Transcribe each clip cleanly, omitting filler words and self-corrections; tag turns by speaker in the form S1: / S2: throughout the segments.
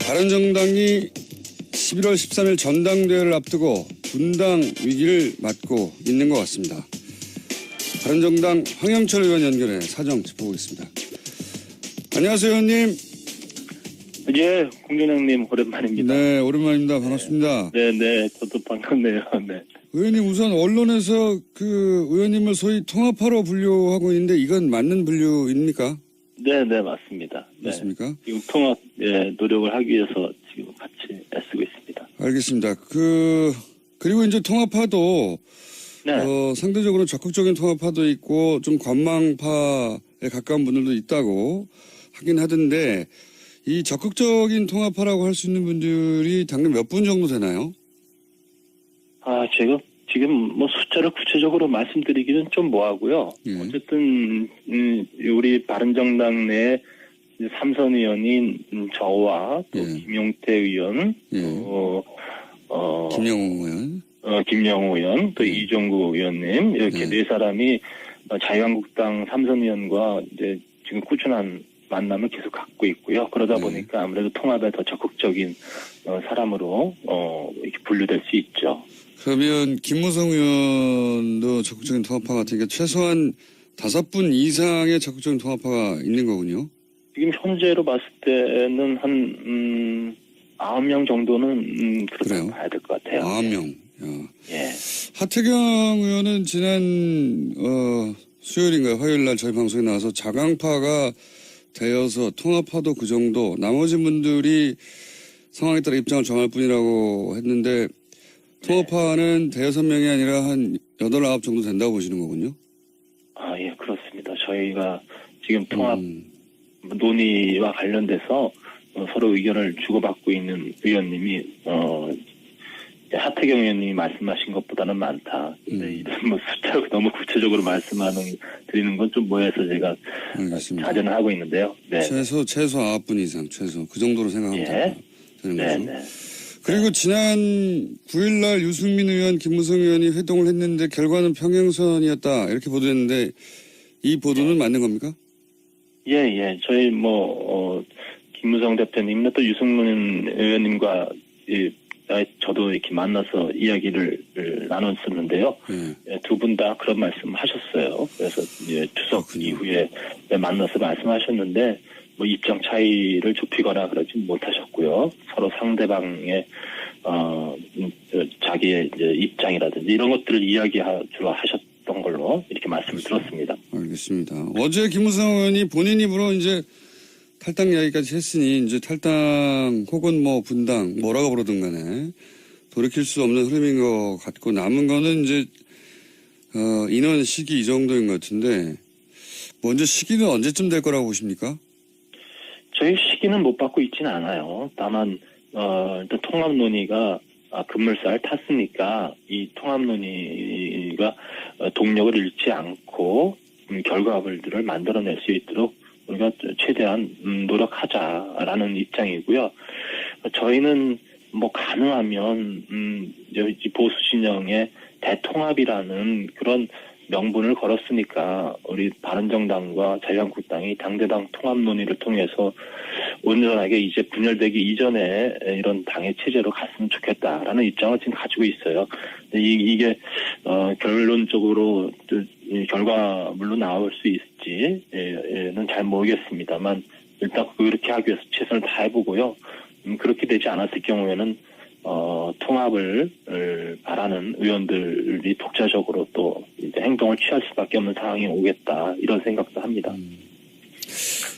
S1: 바른정당이 11월 13일 전당대회를 앞두고 분당 위기를 맞고 있는 것 같습니다. 바른정당 황영철 의원 연결해 사정 짚어보겠습니다. 안녕하세요, 의원님.
S2: 예, 공준영님 오랜만입니다.
S1: 네, 오랜만입니다. 반갑습니다.
S2: 네, 저도 반갑네요. 네.
S1: 의원님, 우선 언론에서 그 의원님을 소위 통합파로 분류하고 있는데 이건 맞는 분류입니까?
S2: 네, 맞습니다. 네.
S1: 맞습니까?
S2: 지금 통합 노력을 하기 위해서 지금 같이 애쓰고 있습니다.
S1: 알겠습니다. 그리고 이제 통합파도 상대적으로 적극적인 통합파도 있고 좀 관망파에 가까운 분들도 있다고 하긴 하던데 이 적극적인 통합파라고 할 수 있는 분들이 당장 몇 분 정도 되나요?
S2: 제가 지금 뭐 숫자를 구체적으로 말씀드리기는 좀 뭐하고요. 어쨌든 우리 바른정당 내 삼선 의원인 저와 또 김용태 의원,
S1: 김영호 의원,
S2: 김영호 의원, 또 이종구 의원님 이렇게 네 사람이 자유한국당 삼선 의원과 이제 지금 꾸준한 만남을 계속 갖고 있고요. 그러다 보니까 아무래도 통합에 더 적극적인 사람으로 이렇게 분류될 수 있죠.
S1: 그러면 김무성 의원도 적극적인 통합파 같으니까 최소한 5분 이상의 적극적인 통합파가 있는 거군요.
S2: 지금 현재로 봤을 때는 한 9명 정도는 그렇게 봐야 될 것 같아요.
S1: 9명.
S2: 예.
S1: 하태경 의원은 지난 수요일인가요? 화요일 날 저희 방송에 나와서 자강파가 되어서 통합파도 그 정도, 나머지 분들이 상황에 따라 입장을 정할 뿐이라고 했는데 통합파는 5-6명이 아니라 한 8, 9 정도 된다고 보시는 거군요?
S2: 예, 그렇습니다. 저희가 지금 통합 논의와 관련돼서 서로 의견을 주고받고 있는 의원님이 하태경 의원님이 말씀하신 것보다는 많다. 근데 이런 뭐 숫자로 너무 구체적으로 드리는 건 좀 뭐해서 제가
S1: 알겠습니다.
S2: 자제는 하고 있는데요. 네.
S1: 최소 9분 이상, 최소. 그 정도로 생각하면 되는 거죠. 그리고 지난 9일 날 유승민 의원, 김무성 의원이 회동을 했는데 결과는 평행선이었다. 이렇게 보도했는데 이 보도는 맞는 겁니까? 예.
S2: 저희 김무성 대표님과 또 유승민 의원님과 저도 이렇게 만나서 이야기를 나눴었는데요. 두 분 다 그런 말씀 하셨어요. 그래서 이제 추석 이후에 만나서 말씀하셨는데 뭐 입장 차이를 좁히거나 그러진 못하셨고요. 서로 상대방의 자기의 이제 입장이라든지 이런 것들을 주로 하셨던 걸로 이렇게 말씀을 들었습니다.
S1: 알겠습니다. 어제 김무성 의원이 본인 입으로 이제 탈당 이야기까지 했으니 이제 탈당 혹은 뭐 분당 뭐라고 부르든 간에 돌이킬 수 없는 흐름인 것 같고 남은 거는 이제 인원 시기 이 정도인 것 같은데 먼저 시기는 언제쯤 될 거라고 보십니까?
S2: 저희 시기는 못 받고 있지는 않아요. 다만 일단 통합 논의가 급물살 탔으니까 이 통합 논의가 동력을 잃지 않고 결과물들을 만들어낼 수 있도록 우리가 최대한 노력하자라는 입장이고요. 저희는 뭐 가능하면 보수 진영의 대통합이라는 그런 명분을 걸었으니까 우리 바른정당과 자유한국당이 당대당 통합 논의를 통해서 온전하게 이제 분열되기 이전에 이런 당의 체제로 갔으면 좋겠다라는 입장을 지금 가지고 있어요. 이게 결론적으로 결과물로 나올 수 있을지는 잘 모르겠습니다만 일단 그렇게 하기 위해서 최선을 다해보고요. 그렇게 되지 않았을 경우에는 통합을 바라는 의원들이 독자적으로 또 이제 행동을 취할 수밖에 없는 상황이 오겠다 이런 생각도 합니다.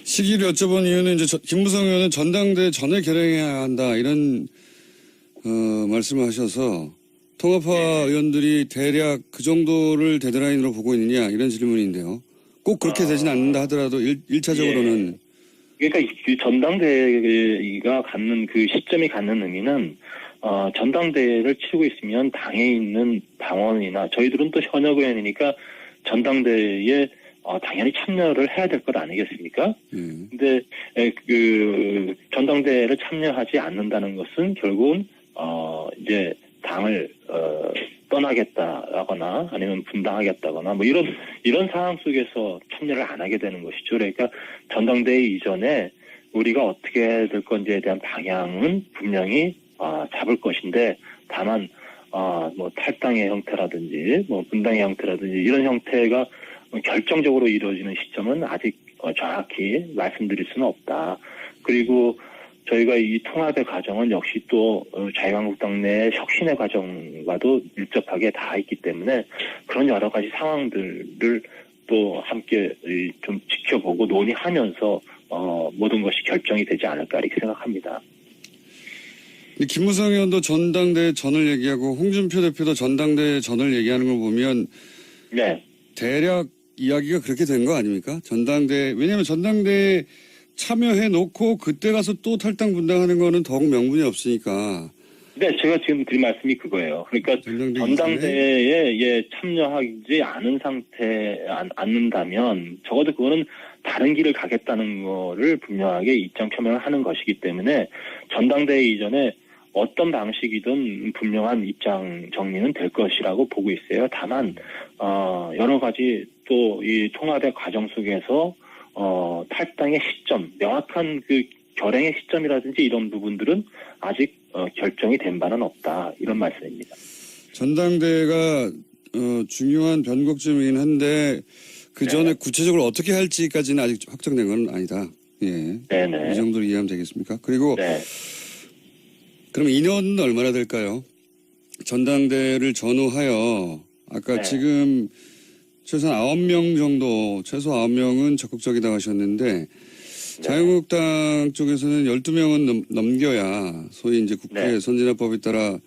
S1: 시기를 여쭤본 이유는 이제 김무성 의원은 전당대회 전에 결행해야 한다 이런 말씀을 하셔서 통합파 의원들이 대략 그 정도를 데드라인으로 보고 있느냐 이런 질문인데요. 꼭 그렇게 되진 않는다 하더라도 1차적으로는
S2: 그러니까 그 전당대회가 갖는 그 시점이 갖는 의미는 전당대회를 치르고 있으면 당에 있는 당원이나 저희들은 또 현역 의원이니까 전당대회에 당연히 참여를 해야 될 것 아니겠습니까? 근데 그 전당대회를 참여하지 않는다는 것은 결국은 이제 당을 떠나겠다라거나 아니면 분당하겠다거나 뭐 이런 상황 속에서 참여를 안 하게 되는 것이죠. 그러니까 전당대회 이전에 우리가 어떻게 될 건지에 대한 방향은 분명히 잡을 것인데 다만 뭐 탈당의 형태라든지 뭐 분당의 형태라든지 이런 형태가 결정적으로 이루어지는 시점은 아직 정확히 말씀드릴 수는 없다. 그리고 저희가 이 통합의 과정은 역시 또 자유한국당 내 혁신의 과정과도 밀접하게 닿아 있기 때문에 그런 여러 가지 상황들을 또 함께 좀 지켜보고 논의하면서 모든 것이 결정이 되지 않을까 이렇게 생각합니다.
S1: 김무성 의원도 전당대 전을 얘기하고 홍준표 대표도 전당대 전을 얘기하는 걸 보면
S2: 네.
S1: 대략 이야기가 그렇게 된 거 아닙니까? 왜냐하면 전당대에 참여해 놓고 그때 가서 또 탈당 분당하는 거는 더욱 명분이 없으니까.
S2: 네, 제가 지금 드린 말씀이 그거예요. 그러니까 전당대회에 참여하지 않은 않는다면 적어도 그거는 다른 길을 가겠다는 거를 분명하게 입장 표명을 하는 것이기 때문에 전당대회 이전에 어떤 방식이든 분명한 입장 정리는 될 것이라고 보고 있어요. 다만 여러 가지 또 이 통합의 과정 속에서 탈당의 시점, 명확한 그 결행의 시점이라든지 이런 부분들은 아직 결정이 된 바는 없다. 이런 말씀입니다.
S1: 전당대회가 중요한 변곡점이긴 한데 그 전에 구체적으로 어떻게 할지까지는 아직 확정된 건 아니다. 예.
S2: 네네.
S1: 이 정도로 이해하면 되겠습니까? 그리고
S2: 네.
S1: 그럼 인원은 얼마나 될까요? 전당대회를 전후하여 아까
S2: 네.
S1: 지금 최소 9명 정도, 최소 9명은 적극적이다 하셨는데 자유한국당 쪽에서는 12명은 넘겨야 소위 이제 국회 선진화법에 따라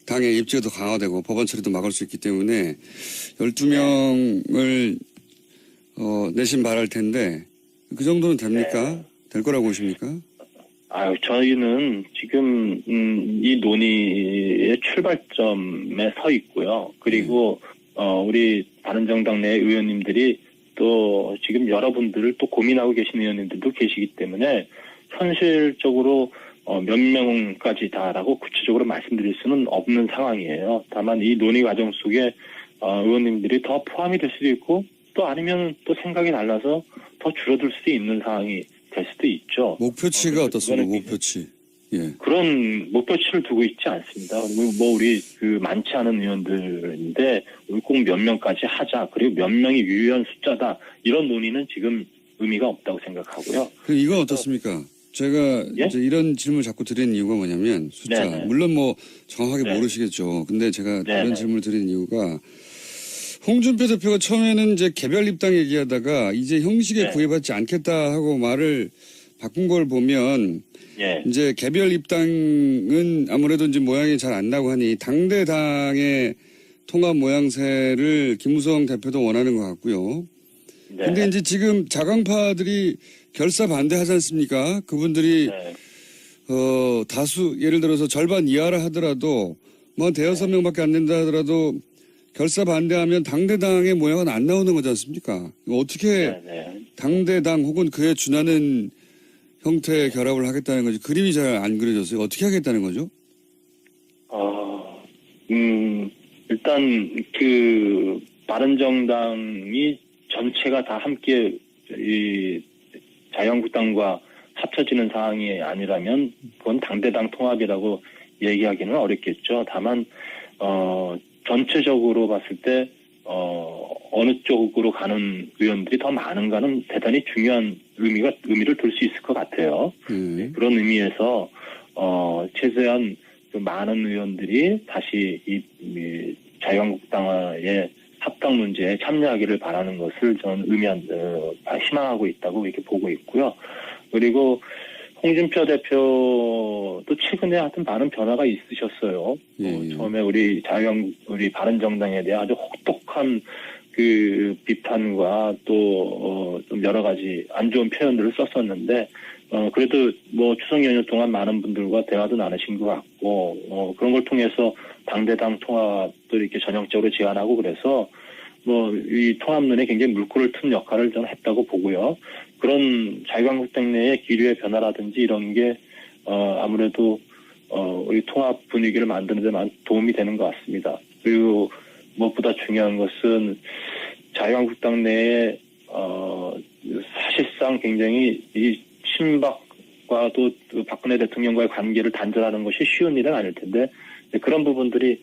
S1: 당의 입지가 더 강화되고 법안 처리도 막을 수 있기 때문에 12명을 내심 바랄 텐데 그 정도는 됩니까? 될 거라고 보십니까?
S2: 저희는 지금 이 논의의 출발점에 서 있고요. 그리고 우리 바른정당 내 의원님들이 또 지금 여러분들을 또 고민하고 계신 의원님들도 계시기 때문에 현실적으로 몇 명까지다라고 구체적으로 말씀드릴 수는 없는 상황이에요. 다만 이 논의 과정 속에 의원님들이 더 포함이 될 수도 있고 또 아니면 또 생각이 달라서 더 줄어들 수도 있는 상황이 될 수도 있죠.
S1: 목표치가 어떻습니까? 목표치. 예.
S2: 그런 목표치를 두고 있지 않습니다. 뭐 우리 그 많지 않은 의원들인데 꼭 몇 명까지 하자. 그리고 몇 명이 유효한 숫자다. 이런 논의는 지금 의미가 없다고 생각하고요.
S1: 그럼 이건 어떻습니까? 제가 이제 이런 질문을 자꾸 드리는 이유가 뭐냐면 숫자.
S2: 네네.
S1: 물론 뭐 정확하게 모르시겠죠. 근데 제가 이런 질문을 드리는 이유가 홍준표 대표가 처음에는 이제 개별 입당 얘기하다가 이제 형식에 구애받지 않겠다 하고 말을 바꾼 걸 보면 이제 개별 입당은 아무래도 이제 모양이 잘 안 나고 하니 당대당의 통합 모양새를 김무성 대표도 원하는 것 같고요. 근데 이제 지금 자강파들이 결사 반대하지 않습니까? 그분들이 다수 예를 들어서 절반 이하라 하더라도 뭐 대여섯 명밖에 안 된다 하더라도 결사 반대하면 당대당의 모양은 안 나오는 거지 않습니까? 어떻게 당대당 혹은 그에 준하는 형태의 결합을 하겠다는 거지. 그림이 잘 안 그려졌어요. 어떻게 하겠다는 거죠?
S2: 일단 그 바른정당이 전체가 다 함께 이 자유한국당과 합쳐지는 상황이 아니라면 그건 당대당 통합이라고 얘기하기는 어렵겠죠. 다만 전체적으로 봤을 때 어느 쪽으로 가는 의원들이 더 많은가는 대단히 중요한 의미를 둘 수 있을 것 같아요. 그런 의미에서 최대한 그 많은 의원들이 다시 이 자유한국당과의 합당 문제에 참여하기를 바라는 것을 저는 희망하고 있다고 이렇게 보고 있고요. 그리고 홍준표 대표도 최근에 하여튼 많은 변화가 있으셨어요. 처음에 우리 바른정당에 대한 아주 혹독한 그 비판과 또 좀 여러 가지 안 좋은 표현들을 썼었는데 그래도 뭐 추석 연휴 동안 많은 분들과 대화도 나누신 것 같고 그런 걸 통해서 당대당 통합도 이렇게 전형적으로 제안하고 그래서 뭐 이 통합론에 굉장히 물꼬를 튼 역할을 저는 했다고 보고요. 그런 자유한국당 내의 기류의 변화라든지 이런 게 아무래도 우리 통합 분위기를 만드는 데 많은 도움이 되는 것 같습니다. 그리고 무엇보다 중요한 것은 자유한국당 내에 사실상 굉장히 이 친박과도 박근혜 대통령과의 관계를 단절하는 것이 쉬운 일은 아닐 텐데 그런 부분들이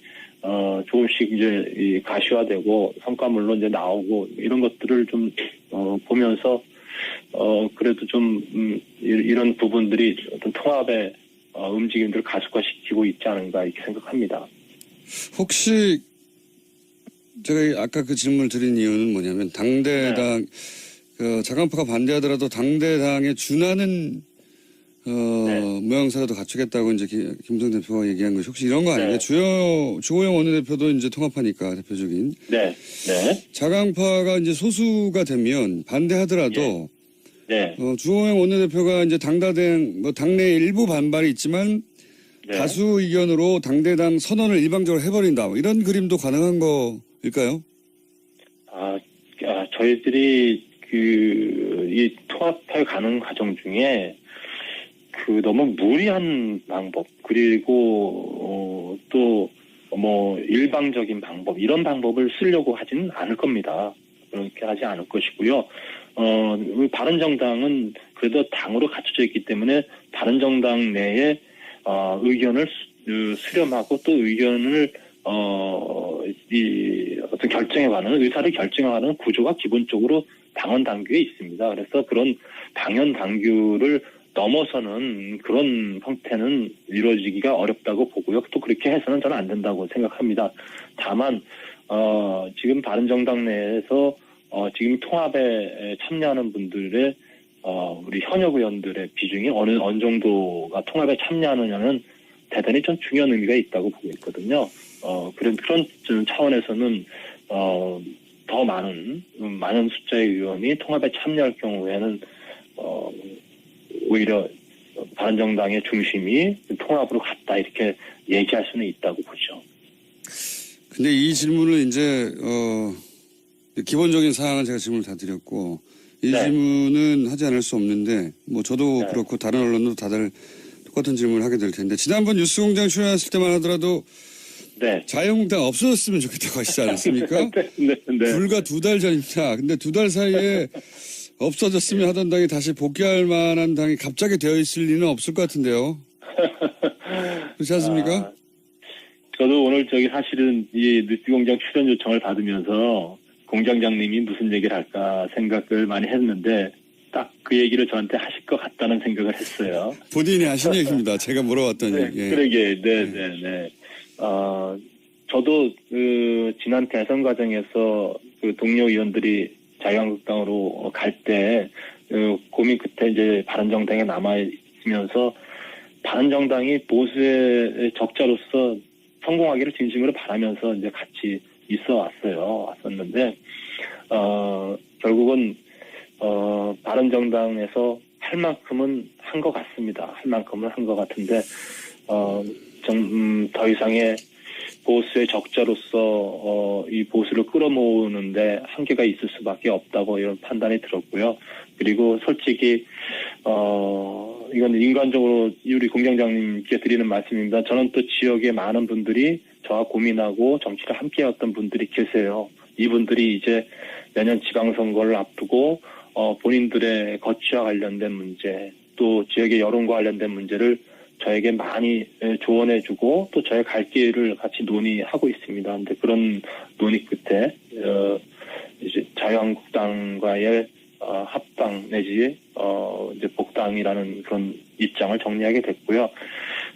S2: 조금씩 이제 이 가시화되고 성과물로 이제 나오고 이런 것들을 좀 보면서 그래도 좀 이런 부분들이 어떤 통합의 움직임들을 가속화시키고 있지 않은가 이렇게 생각합니다.
S1: 혹시 제가 아까 그 질문을 드린 이유는 뭐냐면 당대당 그 자강파가 반대하더라도 당대당에 준하는 모양새라도 갖추겠다고 이제 김무성 대표가 얘기한 것이 혹시 이런 거 아니에요? 주호영 원내대표도 이제 통합하니까 대표적인.
S2: 네.
S1: 자강파가 이제 소수가 되면 반대하더라도
S2: 네.
S1: 주호영 원내대표가 이제 당내 일부 반발이 있지만 다수 의견으로 당대당 선언을 일방적으로 해버린다. 뭐 이런 그림도 가능한 거일까요?
S2: 저희들이 이 통합해 가는 과정 중에 너무 무리한 방법 그리고 또 뭐 일방적인 방법 이런 방법을 쓰려고 하지는 않을 겁니다. 그렇게 하지 않을 것이고요. 바른정당은 그래도 당으로 갖춰져 있기 때문에 바른정당 내에 의견을 수렴하고 또 의견을 어떤 결정해가는 의사를 결정하는 구조가 기본적으로 당원 당규에 있습니다. 그래서 그런 당연 당규를 넘어서는 그런 형태는 이루어지기가 어렵다고 보고요. 또 그렇게 해서는 저는 안 된다고 생각합니다. 다만 지금 바른정당 내에서 지금 통합에 참여하는 분들의 우리 현역 의원들의 비중이 어느 정도가 통합에 참여하느냐는 대단히 좀 중요한 의미가 있다고 보고 있거든요. 그런 차원에서는 더 많은 숫자의 의원이 통합에 참여할 경우에는 오히려 바른정당의 중심이 통합으로 갔다 이렇게 얘기할 수는 있다고 보죠.
S1: 근데 이 질문을 이제 기본적인 사항은 제가 질문을 다 드렸고 이 질문은 하지 않을 수 없는데 뭐 저도 그렇고 다른 언론도 다들 똑같은 질문을 하게 될 텐데 지난번 뉴스공장 출연했을 때만 하더라도 자유한국당 없어졌으면 좋겠다고 하시지 않았습니까? 불과 2달 전입니다. 근데 2달 사이에 없어졌으면 하던 당이 다시 복귀할 만한 당이 갑자기 되어 있을 리는 없을 것 같은데요. 그렇지 않습니까?
S2: 저도 오늘 사실은 이 뉴스공장 출연 요청을 받으면서 공장장님이 무슨 얘기를 할까 생각을 많이 했는데 딱 그 얘기를 저한테 하실 것 같다는 생각을 했어요.
S1: 본인이 하신 얘기입니다. 제가 물어봤더니.
S2: 그러게, 네. 저도 지난 대선 과정에서 동료 의원들이 자유한국당으로 갈 때 고민 끝에 이제 바른정당에 남아 있으면서 바른정당이 보수의 적자로서 성공하기를 진심으로 바라면서 이제 같이 왔었는데 결국은 바른정당에서 할 만큼은 한 것 같습니다. 할 만큼은 한 것 같은데 더 이상의 보수의 적자로서 이 보수를 끌어모으는데 한계가 있을 수밖에 없다고 이런 판단이 들었고요. 그리고 솔직히 이건 인간적으로 우리 공장장님께 드리는 말씀입니다. 저는 또 지역에 많은 분들이 저와 고민하고 정치를 함께했던 분들이 계세요. 이분들이 이제 내년 지방선거를 앞두고 본인들의 거취와 관련된 문제 또 지역의 여론과 관련된 문제를 저에게 많이 조언해주고 또 저의 갈 길을 같이 논의하고 있습니다. 근데 그런 논의 끝에 이제 자유한국당과의 합당 내지 이제 복당이라는 그런 입장을 정리하게 됐고요.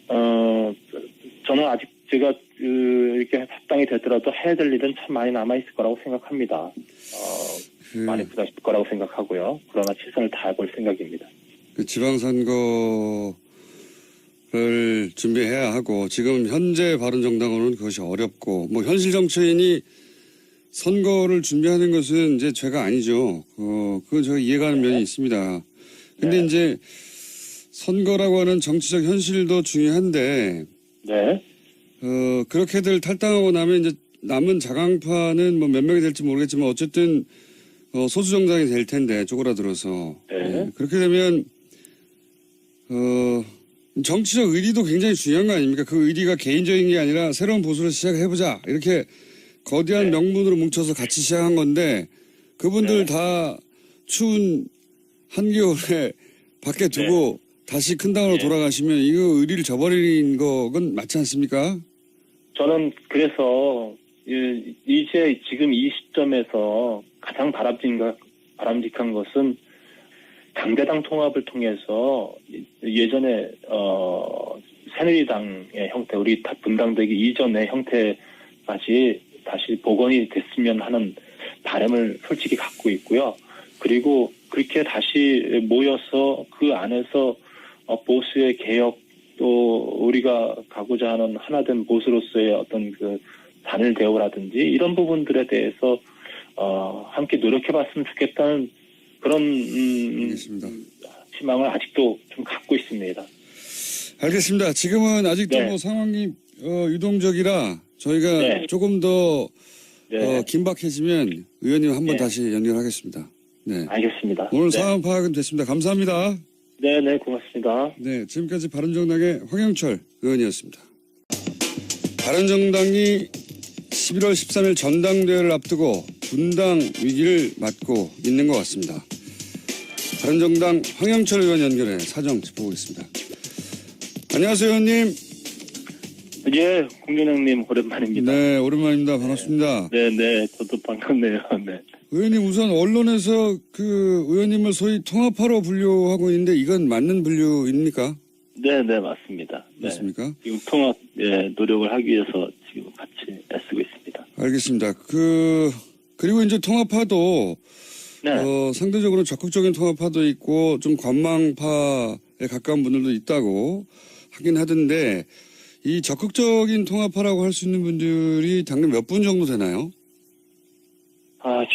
S2: 저는 아직 제가 이렇게 합당이 되더라도 해야 될 일은 참 많이 남아 있을 거라고 생각합니다. 많이 부담일 거라고 생각하고요. 그러나 최선을 다해볼 생각입니다.
S1: 지방선거를 준비해야 하고 지금 현재 바른정당으로는 그것이 어렵고 뭐 현실 정치인이 선거를 준비하는 것은 이제 죄가 아니죠. 그건 제가 이해가는 면이 있습니다. 근데 이제 선거라고 하는 정치적 현실도 중요한데 그렇게들 탈당하고 나면 이제 남은 자강파는 뭐 몇 명이 될지 모르겠지만 어쨌든 소수 정당이 될 텐데 쪼그라들어서 그렇게 되면 정치적 의리도 굉장히 중요한 거 아닙니까? 그 의리가 개인적인 게 아니라 새로운 보수를 시작해보자 이렇게 거대한 명분으로 뭉쳐서 같이 시작한 건데 그분들 다 추운 한겨울에 밖에 두고 다시 큰 당으로 돌아가시면 이거 의리를 저버린 거건 맞지 않습니까?
S2: 저는 그래서 이제 지금 이 시점에서 가장 바람직한 것은 당대당 통합을 통해서 예전에 새누리당의 형태, 우리 분당되기 이전의 형태까지 다시 복원이 됐으면 하는 바람을 솔직히 갖고 있고요. 그리고 그렇게 다시 모여서 그 안에서 보수의 개혁, 또 우리가 가고자 하는 하나된 보수로서의 어떤 그 단일 대우라든지 이런 부분들에 대해서 함께 노력해봤으면 좋겠다는 그런
S1: 알겠습니다.
S2: 희망을 아직도 좀 갖고 있습니다.
S1: 알겠습니다. 지금은 아직도
S2: 네.
S1: 뭐 상황이 유동적이라 저희가
S2: 네.
S1: 조금 더
S2: 네.
S1: 긴박해지면 의원님 한번
S2: 네.
S1: 다시 연결하겠습니다. 네.
S2: 알겠습니다.
S1: 오늘
S2: 네.
S1: 상황 파악은 됐습니다. 감사합니다.
S2: 네, 고맙습니다.
S1: 네, 지금까지 바른정당의 황영철 의원이었습니다. 바른정당이 11월 13일 전당대회를 앞두고 분당 위기를 맞고 있는 것 같습니다. 바른정당 황영철 의원 연결해 사정 짚어보겠습니다. 안녕하세요, 의원님.
S2: 예, 공준영님 오랜만입니다.
S1: 네, 오랜만입니다. 반갑습니다.
S2: 네, 저도 반갑네요. 네.
S1: 의원님 우선 언론에서 그 의원님을 소위 통합하러 분류하고 있는데 이건 맞는 분류입니까?
S2: 네, 맞습니다. 네.
S1: 맞습니까?
S2: 지금 통합 노력을 하기 위해서 지금 같이 애쓰고 있습니다.
S1: 알겠습니다. 그리고 이제 통합파도
S2: 네.
S1: 상대적으로 적극적인 통합파도 있고 좀 관망파에 가까운 분들도 있다고 하긴 하던데 이 적극적인 통합파라고 할 수 있는 분들이 당장 몇 분 정도 되나요?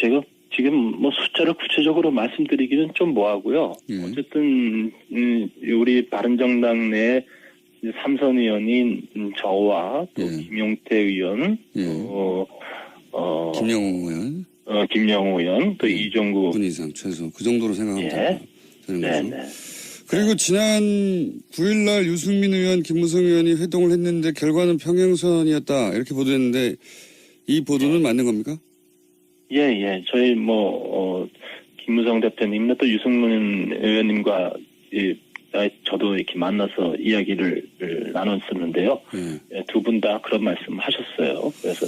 S2: 제가 지금 뭐 숫자를 구체적으로 말씀드리기는 좀 뭐하고요.
S1: 예.
S2: 어쨌든 우리 바른정당 내 삼선 의원인 저와 또
S1: 예.
S2: 김용태 의원,
S1: 예. 김영호 의원.
S2: 김영호 의원, 또
S1: 예.
S2: 이종구.
S1: 분 이상 최소 그 정도로 생각하면
S2: 예.
S1: 되는 거죠. 그리고 지난 9일날 유승민 의원, 김무성 의원이 회동을 했는데 결과는 평행선이었다 이렇게 보도했는데 이 보도는 맞는 겁니까?
S2: 예. 저희 김무성 대표님과 또 유승민 의원님과 저도 이렇게 만나서 이야기를 나눴었는데요.
S1: 예.
S2: 두 분 다 그런 말씀하셨어요. 그래서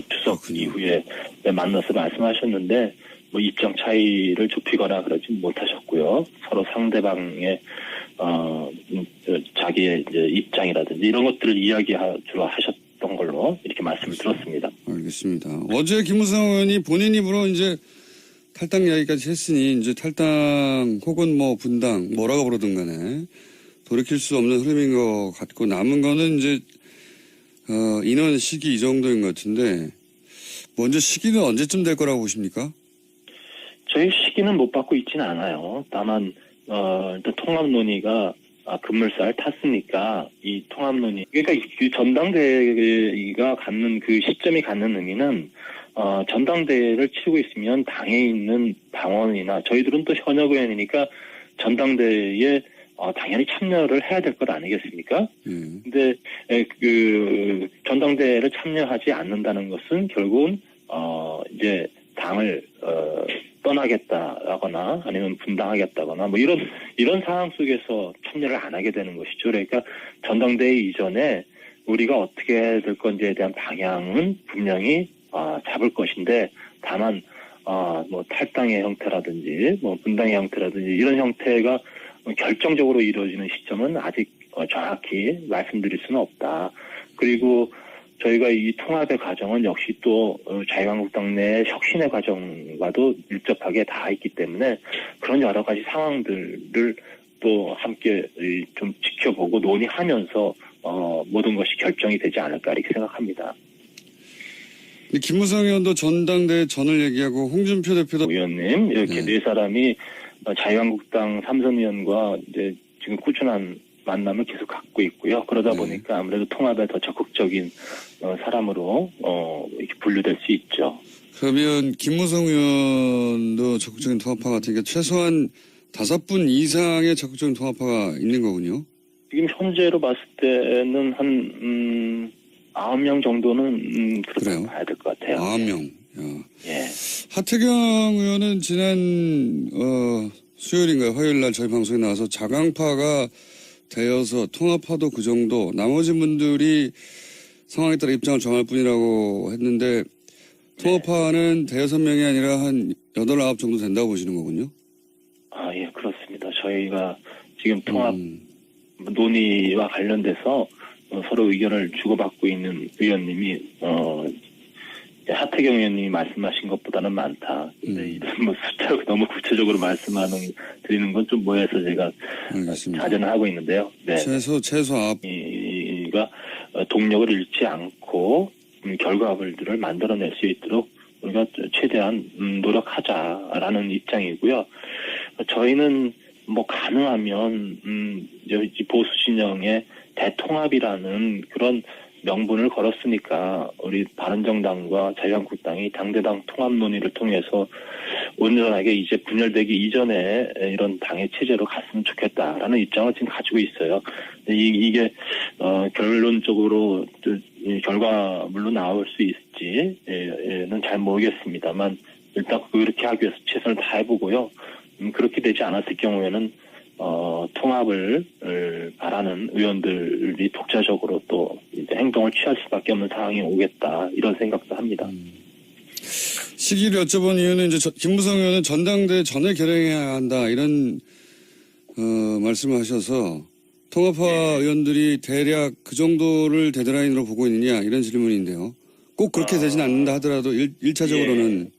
S2: 추석
S1: 그렇군요.
S2: 이후에 만나서 말씀하셨는데 뭐 입장 차이를 좁히거나 그러지 못하셨고요. 서로 상대방의 자기의 이제 입장이라든지 이런 것들을 주로 하셨던 걸로 이렇게 말씀을 들었습니다.
S1: 알겠습니다. 어제 김무성 의원이 본인 입으로 이제 탈당 이야기까지 했으니 이제 탈당 혹은 뭐 분당 뭐라고 부르든 간에 돌이킬 수 없는 흐름인 것 같고 남은 거는 이제 인원 시기 이 정도인 것 같은데 먼저 시기는 언제쯤 될 거라고 보십니까?
S2: 저희 시기는 못 받고 있지는 않아요. 다만 일단 통합 논의가 급물살 탔으니까 이 통합 논의 그러니까 그 전당대회가 갖는 그 시점이 갖는 의미는 전당대회를 치르고 있으면 당에 있는 당원이나 저희들은 또 현역 의원이니까 전당대회에 당연히 참여를 해야 될 것 아니겠습니까? 근데 그 전당대회를 참여하지 않는다는 것은 결국은 이제 당을 떠나겠다거나 아니면 분당하겠다거나 뭐 이런 상황 속에서 참여를 안 하게 되는 것이죠. 그러니까 전당대회 이전에 우리가 어떻게 해야 될 건지에 대한 방향은 분명히 잡을 것인데 다만 뭐 탈당의 형태라든지 뭐 분당의 형태라든지 이런 형태가 결정적으로 이루어지는 시점은 아직 정확히 말씀드릴 수는 없다. 그리고 저희가 이 통합의 과정은 역시 또 자유한국당 내 혁신의 과정과도 밀접하게 닿아 있기 때문에 그런 여러 가지 상황들을 또 함께 좀 지켜보고 논의하면서 모든 것이 결정이 되지 않을까 이렇게 생각합니다.
S1: 김무성 의원도 전당대회 전을 얘기하고 홍준표 대표도
S2: 의원님 이렇게 네 사람이 자유한국당 삼선 의원과 이제 지금 꾸준한 만남을 계속 갖고 있고요. 그러다 보니까 아무래도 통합에 더 적극적인 사람으로 이렇게 분류될 수 있죠.
S1: 그러면 김무성 의원도 적극적인 통합파 같으니까 최소한 5분 이상의 적극적인 통합파가 있는 거군요.
S2: 지금 현재로 봤을 때는 한 9명 정도는 그렇게 봐야 될 것 같아요.
S1: 9명.
S2: 예.
S1: 하태경 의원은 지난 수요일인가요? 화요일 날 저희 방송에 나와서 자강파가 되어서 통합파도 그 정도, 나머지 분들이 상황에 따라 입장을 정할 뿐이라고 했는데 통합파는 대여섯 명이 아니라 한 8, 9 정도 된다고 보시는 거군요?
S2: 아, 예, 그렇습니다. 저희가 지금 통합 논의와 관련돼서 서로 의견을 주고받고 있는 의원님이 하태경 의원님이 말씀하신 것보다는 많다. 근데 이런 뭐 숫자로 너무 구체적으로 드리는 건 좀 뭐해서 제가
S1: 알겠습니다.
S2: 자제는 하고 있는데요. 네.
S1: 최소 앞.
S2: 이가 동력을 잃지 않고 결과물들을 만들어낼 수 있도록 우리가 최대한 노력하자라는 입장이고요. 저희는 뭐 가능하면 보수 진영의 대통합이라는 그런 명분을 걸었으니까 우리 바른정당과 자유한국당이 당대당 통합 논의를 통해서 온전하게 이제 분열되기 이전에 이런 당의 체제로 갔으면 좋겠다라는 입장을 지금 가지고 있어요. 이게 결론적으로 결과물로 나올 수 있을지는 잘 모르겠습니다만 일단 그렇게 하기 위해서 최선을 다해보고요. 그렇게 되지 않았을 경우에는 통합을 바라는 의원들이 독자적으로 또 이제 행동을 취할 수밖에 없는 상황이 오겠다 이런 생각도 합니다.
S1: 시기를 여쭤본 이유는 이제 김무성 의원은 전당대회 전에 결행해야 한다 이런 말씀을 하셔서 통합파 의원들이 대략 그 정도를 데드라인으로 보고 있느냐 이런 질문인데요. 꼭 그렇게 되진 않는다 하더라도 일차적으로는